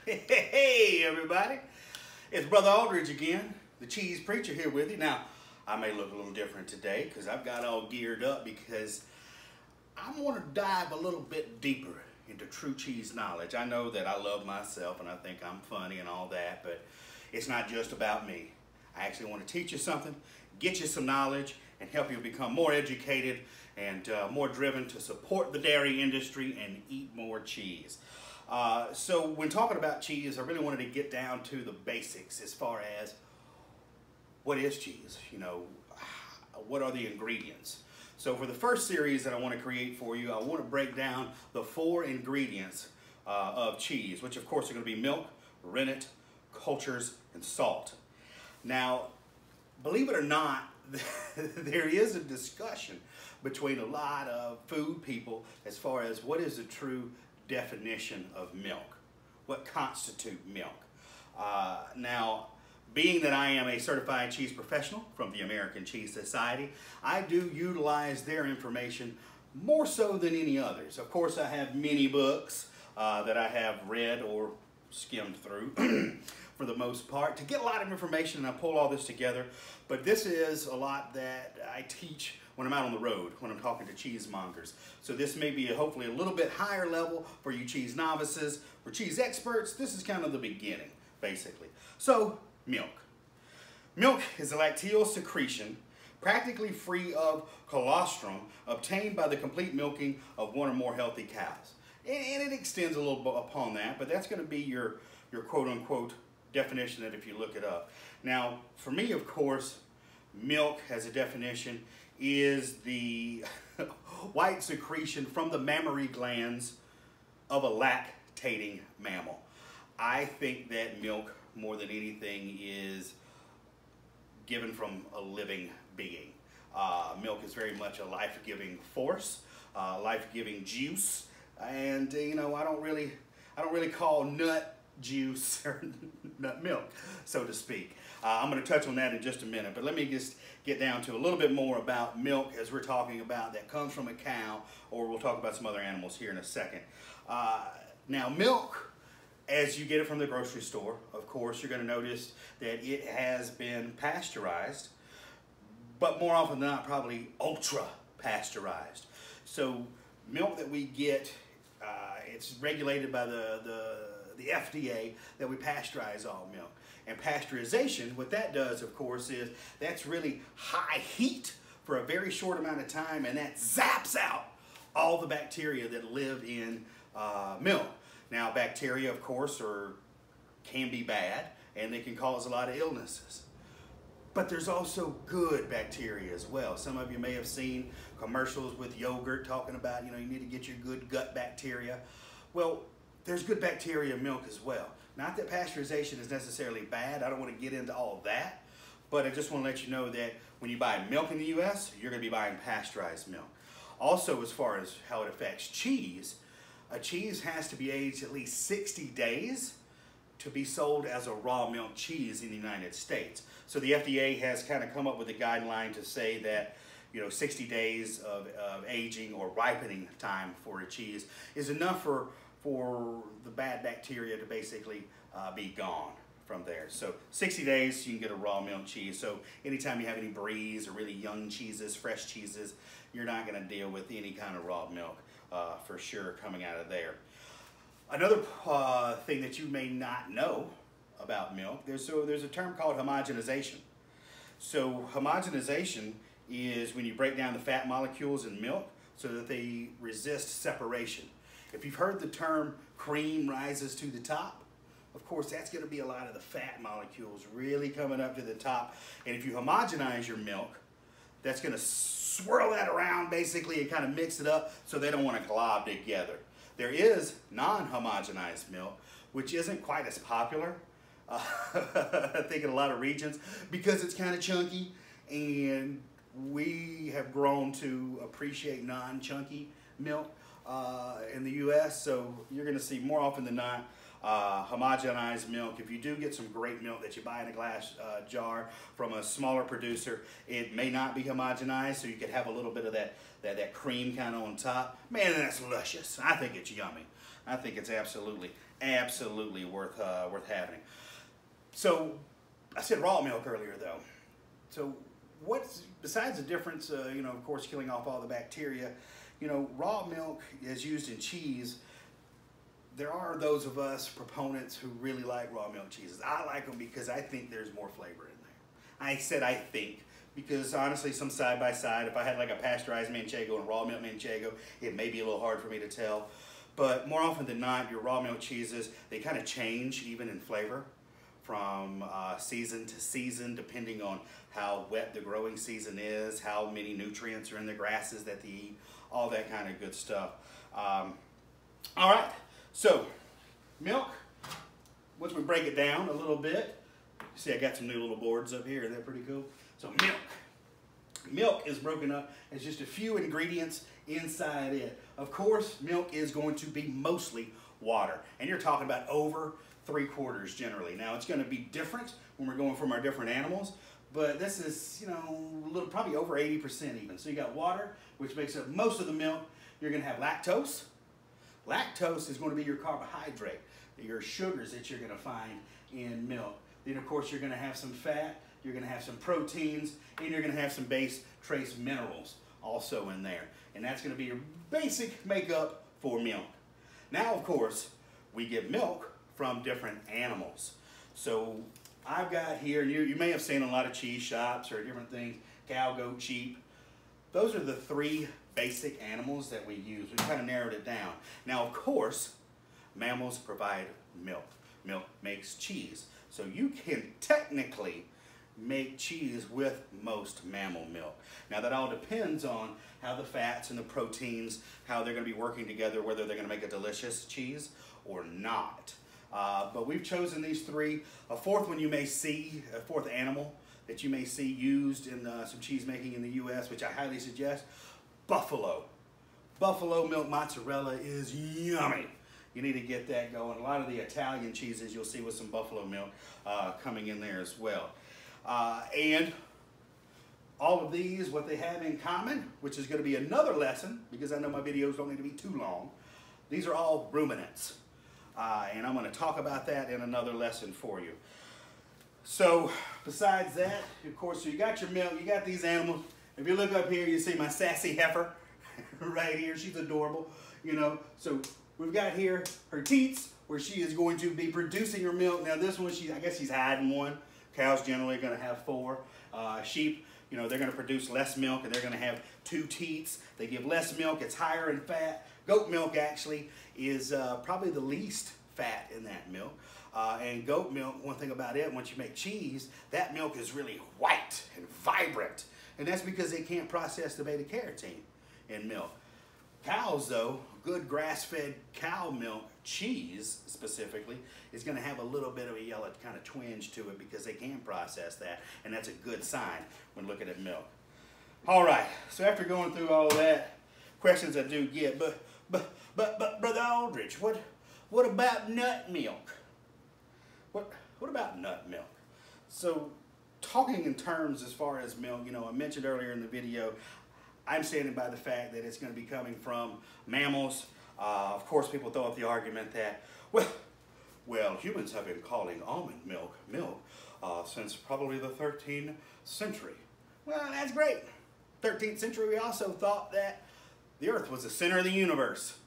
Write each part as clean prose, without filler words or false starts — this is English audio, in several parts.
Hey, everybody. It's Brother Aldridge again, the cheese preacher here with you. Now, I may look a little different today because I've got all geared up because I want to dive a little bit deeper into true cheese knowledge. I know that I love myself and I think I'm funny and all that, but it's not just about me. I actually want to teach you something, get you some knowledge, and help you become more educated and more driven to support the dairy industry and eat more cheese. So when talking about cheese, I really wanted to get down to the basics as far as what is cheese, what are the ingredients. So for the first series that I want to create for you, I want to break down the 4 ingredients of cheese, which of course are going to be milk, rennet, cultures, and salt. Now, believe it or not, there is a discussion between a lot of food people as far as what is the true definition of milk, what constitutes milk. Now, being that I am a certified cheese professional from the American Cheese Society, I do utilize their information more so than any others. Of course, I have many books that I have read or skimmed through for the most part to get a lot of information, and I pull all this together. But this is a lot that I teach when I'm out on the road, when I'm talking to cheesemongers. So this may be hopefully a little bit higher level for you cheese novices. For cheese experts, this is kind of the beginning, basically. So, milk. Milk is a lacteal secretion practically free of colostrum obtained by the complete milking of one or more healthy cows. And it extends a little bit upon that, but that's going to be your quote-unquote definition that if you look it up. Now, for me, of course, milk as a definition is the white secretion from the mammary glands of a lactating mammal. I think that milk, more than anything, is given from a living being. Milk is very much a life-giving force, life-giving juice, and I don't really call nut juice or nut milk, so to speak. I'm going to touch on that in just a minute, but let me just get down to a little bit more about milk as we're talking about that comes from a cow, or we'll talk about some other animals here in a second. Now, milk, as you get it from the grocery store, of course, you're going to notice that it has been pasteurized, but more often than not, probably ultra pasteurized. So milk that we get, it's regulated by the FDA that we pasteurize all milk. And pasteurization, what that does, of course, is that's really high heat for a very short amount of time, and that zaps out all the bacteria that live in milk. Now, bacteria, of course, can be bad, and they can cause a lot of illnesses. But there's also good bacteria as well. Some of you may have seen commercials with yogurt talking about, you need to get your good gut bacteria. Well, there's good bacteria in milk as well. Not that pasteurization is necessarily bad. I don't want to get into all of that. But I just want to let you know that when you buy milk in the U.S., you're going to be buying pasteurized milk. Also, as far as how it affects cheese, a cheese has to be aged at least 60 days to be sold as a raw milk cheese in the United States. So the FDA has kind of come up with a guideline to say that 60 days of aging or ripening time for a cheese is enough for the bad bacteria to basically be gone from there. So 60 days you can get a raw milk cheese. So anytime you have any bries or really young cheeses, fresh cheeses, you're not going to deal with any kind of raw milk for sure coming out of there. Another thing that you may not know about milk, there's a term called homogenization. So homogenization is when you break down the fat molecules in milk so that they resist separation. If you've heard the term cream rises to the top, of course that's going to be a lot of the fat molecules really coming up to the top. And if you homogenize your milk, that's going to swirl that around basically and kind of mix it up so they don't want to glob together. There is non-homogenized milk, which isn't quite as popular, I think in a lot of regions, because it's kind of chunky, and we have grown to appreciate non-chunky milk in the U.S., so you're going to see more often than not homogenized milk. If you do get some great milk that you buy in a glass jar from a smaller producer, it may not be homogenized, so you could have a little bit of that cream kind of on top. Man, that's luscious. I think it's yummy. I think it's absolutely Absolutely worth having. So I said raw milk earlier though. So what's besides the difference? Of course, killing off all the bacteria. Raw milk is used in cheese. There are those of us proponents who really like raw milk cheeses. I like them because I think there's more flavor in there. I said I think because honestly, some side by side, if I had like a pasteurized manchego and raw milk manchego, it may be a little hard for me to tell. But more often than not, your raw milk cheeses, they kind of change even in flavor from season to season, depending on how wet the growing season is, how many nutrients are in the grasses that they eat, all that kind of good stuff. All right, so milk, once we break it down a little bit, see I got some new little boards up here, isn't that pretty cool? So milk. Milk is broken up as just a few ingredients inside it. Of course, milk is going to be mostly water, and you're talking about over 3/4 generally. Now, it's going to be different when we're going from our different animals, but this is, probably over 80% even. So you got water, which makes up most of the milk. You're going to have lactose. Lactose is going to be your carbohydrate, your sugars that you're going to find in milk. Then, of course, you're going to have some fat, you're going to have some proteins, and you're going to have some base trace minerals also in there. And that's going to be your basic makeup for milk. Now, of course, we get milk from different animals. So I've got here, and you may have seen a lot of cheese shops or different things, cow, goat, sheep. Those are the 3 basic animals that we use. We kind of narrowed it down. Now, of course, mammals provide milk. Milk makes cheese. So you can technically make cheese with most mammal milk. Now that all depends on how the fats and the proteins, how they're going to be working together, whether they're going to make a delicious cheese or not. But we've chosen these 3. A 4th one you may see, a 4th animal that you may see used in some cheese making in the U.S., which I highly suggest, buffalo. Buffalo milk mozzarella is yummy. You need to get that going. A lot of the Italian cheeses you'll see with some buffalo milk coming in there as well. And all of these, what they have in common, which is going to be another lesson, because I know my videos don't need to be too long, these are all ruminants. And I'm going to talk about that in another lesson for you. So, besides that, of course, so you got your milk, you got these animals. If you look up here, you see my sassy heifer right here. She's adorable, So, we've got here her teats, where she is going to be producing her milk. Now, this one, I guess she's hiding one. Cows generally are going to have 4. Sheep, they're going to produce less milk, and they're going to have 2 teats. They give less milk. It's higher in fat. Goat milk, actually, is probably the least fat in that milk. And goat milk, one thing about it, once you make cheese, that milk is really white and vibrant. And that's because they can't process the beta-carotene in milk. Cows, though, good grass-fed cow milk cheese, specifically, is going to have a little bit of a yellow kind of twinge to it because they can process that, and that's a good sign when looking at milk. All right, so after going through all that, questions I do get, but Brother Aldridge, what about nut milk? What about nut milk? So, talking in terms as far as milk, I mentioned earlier in the video, I'm standing by the fact that it's going to be coming from mammals. Of course, people throw up the argument that, well, humans have been calling almond milk since probably the 13th century. Well, that's great. 13th century, we also thought that the earth was the center of the universe.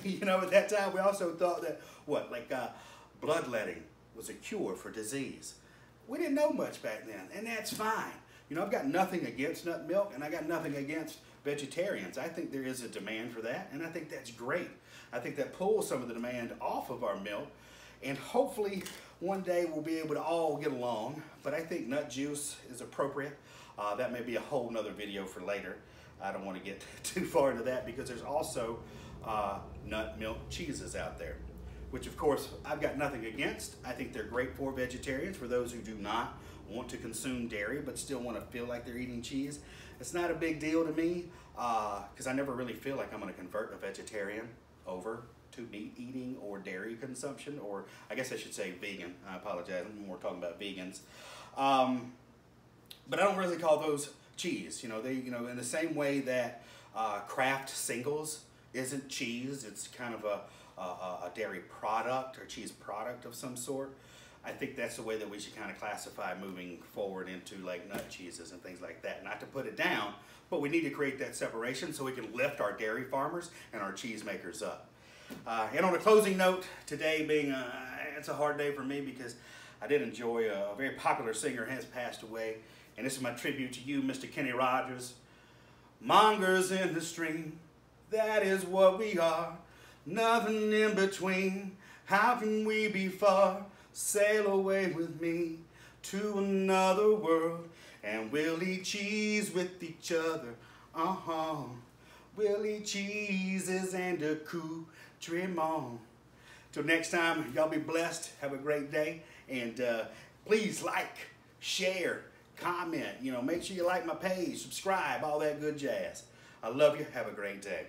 At that time, we also thought that, bloodletting was a cure for disease. We didn't know much back then, and that's fine. I've got nothing against nut milk, and I got nothing against vegetarians. I think there is a demand for that, and I think that's great. I think that pulls some of the demand off of our milk, and hopefully one day we'll be able to all get along, but I think nut juice is appropriate. That may be a whole nother video for later. I don't want to get too far into that because there's also nut milk cheeses out there, which of course I've got nothing against. I think they're great for vegetarians, for those who do not want to consume dairy but still want to feel like they're eating cheese. It's not a big deal to me because I never really feel like I'm going to convert a vegetarian over to meat eating or dairy consumption, or I guess I should say vegan. I apologize, I'm more talking about vegans. But I don't really call those cheese. In the same way that Kraft singles isn't cheese, it's kind of a dairy product or cheese product of some sort. I think that's the way that we should kind of classify moving forward into like nut cheeses and things like that. Not to put it down, but we need to create that separation so we can lift our dairy farmers and our cheese makers up. And on a closing note, today being, it's a hard day for me because I did enjoy a very popular singer has passed away. And this is my tribute to you, Mr. Kenny Rogers. Mongers in the stream, that is what we are. Nothing in between, how can we be far? Sail away with me to another world, and we'll eat cheese with each other. We'll eat cheeses and accoutrements. Till next time, y'all be blessed. Have a great day, and please like, share, comment. You know, make sure you like my page, subscribe, all that good jazz. I love you. Have a great day.